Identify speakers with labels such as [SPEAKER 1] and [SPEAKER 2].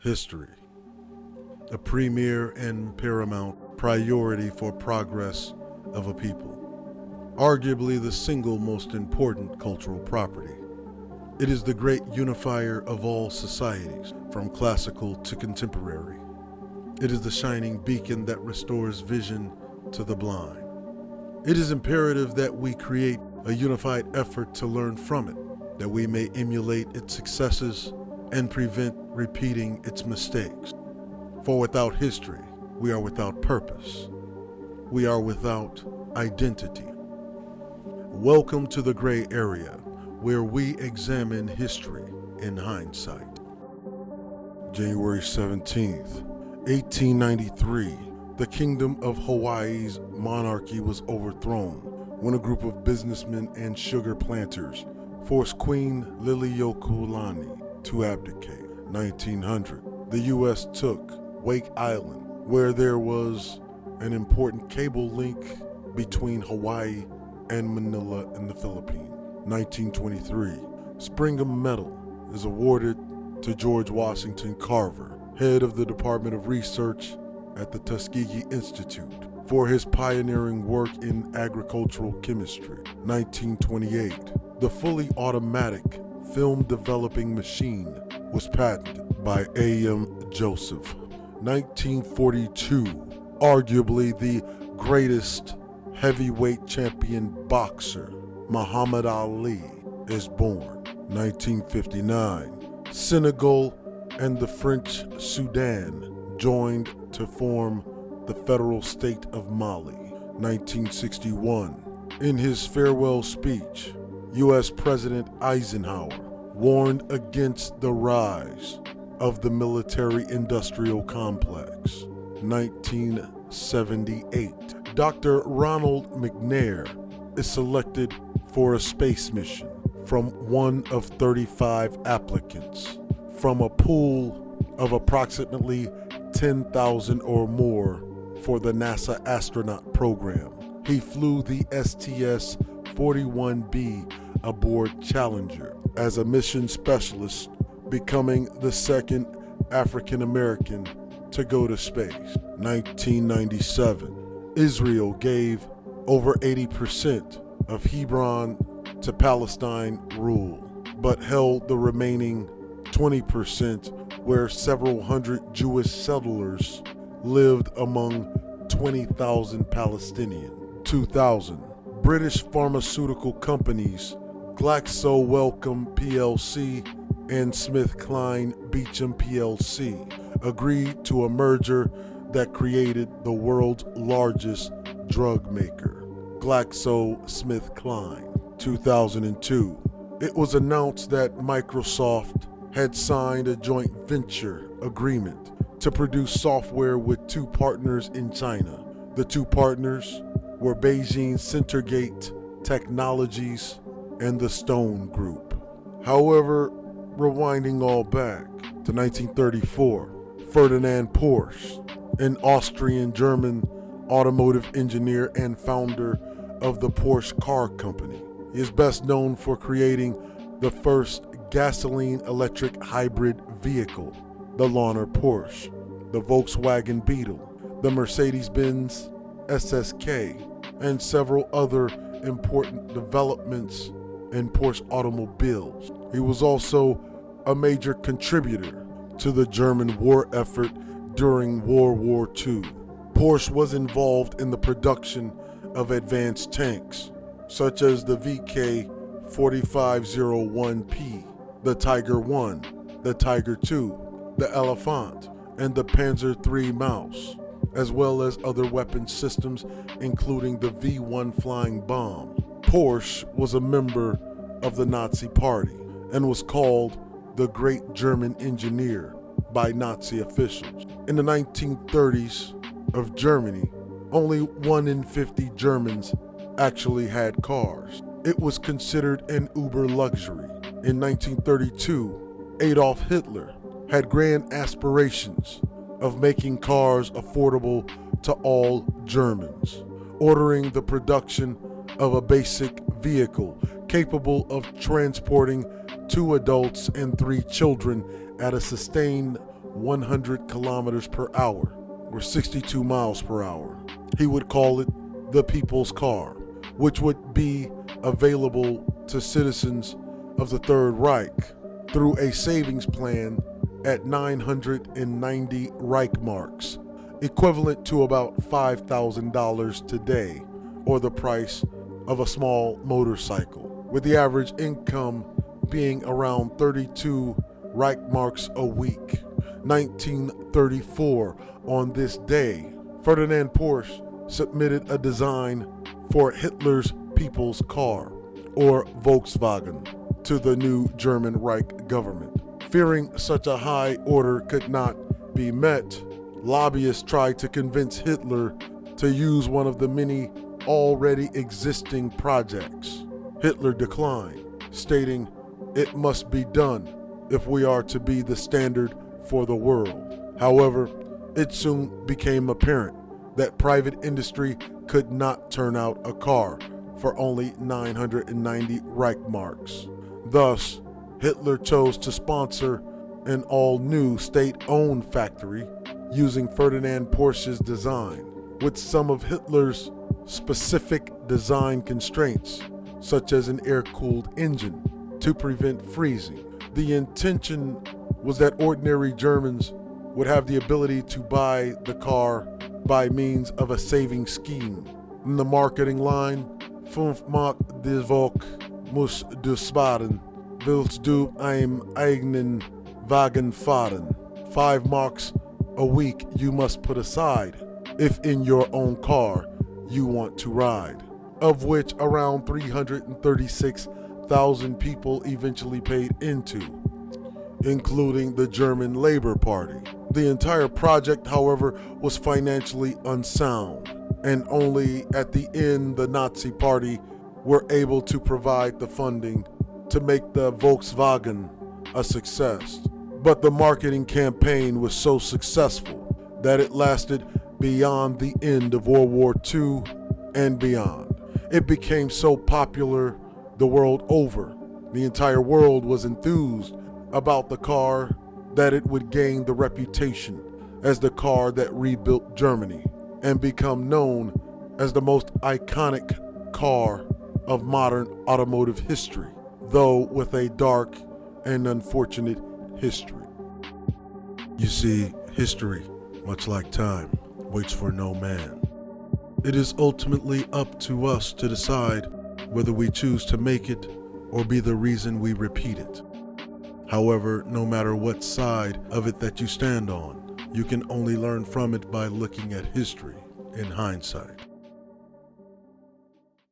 [SPEAKER 1] History, a premier and paramount priority for progress of a people, arguably the single most important cultural property. It is the great unifier of all societies, from classical to contemporary. It is the shining beacon that restores vision to the blind. It is imperative that we create a unified effort to learn from it, that we may emulate its successes and prevent repeating its mistakes. For without history, we are without purpose. We are without identity. Welcome to the gray area, where we examine history in hindsight. January 17th, 1893, the Kingdom of Hawaii's monarchy was overthrown when a group of businessmen and sugar planters forced Queen Liliuokalani to abdicate. 1900, the U.S. took Wake Island, where there was an important cable link between Hawaii and Manila in the Philippines. 1923, Springham Medal is awarded to George Washington Carver, head of the Department of Research at the Tuskegee Institute, for his pioneering work in agricultural chemistry. 1928, the fully automatic film developing machine was patented by A.M. Joseph. 1942, arguably the greatest heavyweight champion boxer, Muhammad Ali, is born. 1959, Senegal and the French Sudan joined to form the federal state of Mali. 1961, in his farewell speech, U.S. President Eisenhower warned against the rise of the military-industrial complex. 1978, Dr. Ronald McNair is selected for a space mission from one of 35 applicants from a pool of approximately 10,000 or more for the NASA astronaut program. He flew the STS-41B aboard Challenger as a mission specialist, becoming the second African American to go to space. 1997, Israel gave over 80% of Hebron to Palestine rule, but held the remaining 20% where several hundred Jewish settlers lived among 20,000 Palestinians. 2000, British pharmaceutical companies Glaxo Wellcome plc and SmithKline Beecham plc agreed to a merger that created the world's largest drug maker, GlaxoSmithKline. 2002, it was announced that Microsoft had signed a joint venture agreement to produce software with two partners in China. The two partners were Beijing Centergate Technologies and the Stone Group. However, rewinding all back to 1934, Ferdinand Porsche, an Austrian-German automotive engineer and founder of the Porsche car company, is best known for creating the first gasoline-electric hybrid vehicle, the Lohner Porsche, the Volkswagen Beetle, the Mercedes-Benz SSK, and several other important developments in Porsche automobiles. He was also a major contributor to the German war effort during World War II. Porsche was involved in the production of advanced tanks, such as the VK4501P, the Tiger I, the Tiger II, the Elephant, and the Panzer III Maus, as well as other weapon systems, including the V-1 flying bomb. Porsche was a member of the Nazi Party and was called the Great German Engineer by Nazi officials. In the 1930s of Germany, only 1 in 50 Germans actually had cars. It was considered an uber luxury. In 1932, Adolf Hitler had grand aspirations of making cars affordable to all Germans, ordering the production of a basic vehicle capable of transporting 2 adults and 3 children at a sustained 100 kilometers per hour, or 62 miles per hour. He would call it the People's Car, which would be available to citizens of the Third Reich through a savings plan at 990 Reichmarks, equivalent to about $5,000 today, or the price of a small motorcycle, with the average income being around 32 Reichmarks a week. 1934, on this day, Ferdinand Porsche submitted a design for Hitler's People's Car, or Volkswagen, to the new German Reich government. Fearing such a high order could not be met, lobbyists tried to convince Hitler to use one of the many already existing projects. Hitler declined, stating, "It must be done if we are to be the standard for the world." However, it soon became apparent that private industry could not turn out a car for only 990 Reichmarks. Thus, Hitler chose to sponsor an all-new state-owned factory using Ferdinand Porsche's design, with some of Hitler's specific design constraints, such as an air-cooled engine to prevent freezing. The intention was that ordinary Germans would have the ability to buy the car by means of a saving scheme. In the marketing line, 5 Mark die Woche musst du sparen, willst du einen eigenen Wagen fahren. 5 marks a week you must put aside if in your own car you want to ride, of which around 336,000 people eventually paid into, including the German Labor Party. The entire project, however, was financially unsound, and only at the end the Nazi Party were able to provide the funding to make the Volkswagen a success. But the marketing campaign was so successful that it lasted beyond the end of World War II and beyond. It became so popular the world over. The entire world was enthused about the car that it would gain the reputation as the car that rebuilt Germany and become known as the most iconic car of modern automotive history, though with a dark and unfortunate history. You see, history, much like time, waits for no man. It is ultimately up to us to decide whether we choose to make it or be the reason we repeat it. However, no matter what side of it that you stand on, you can only learn from it by looking at history in hindsight.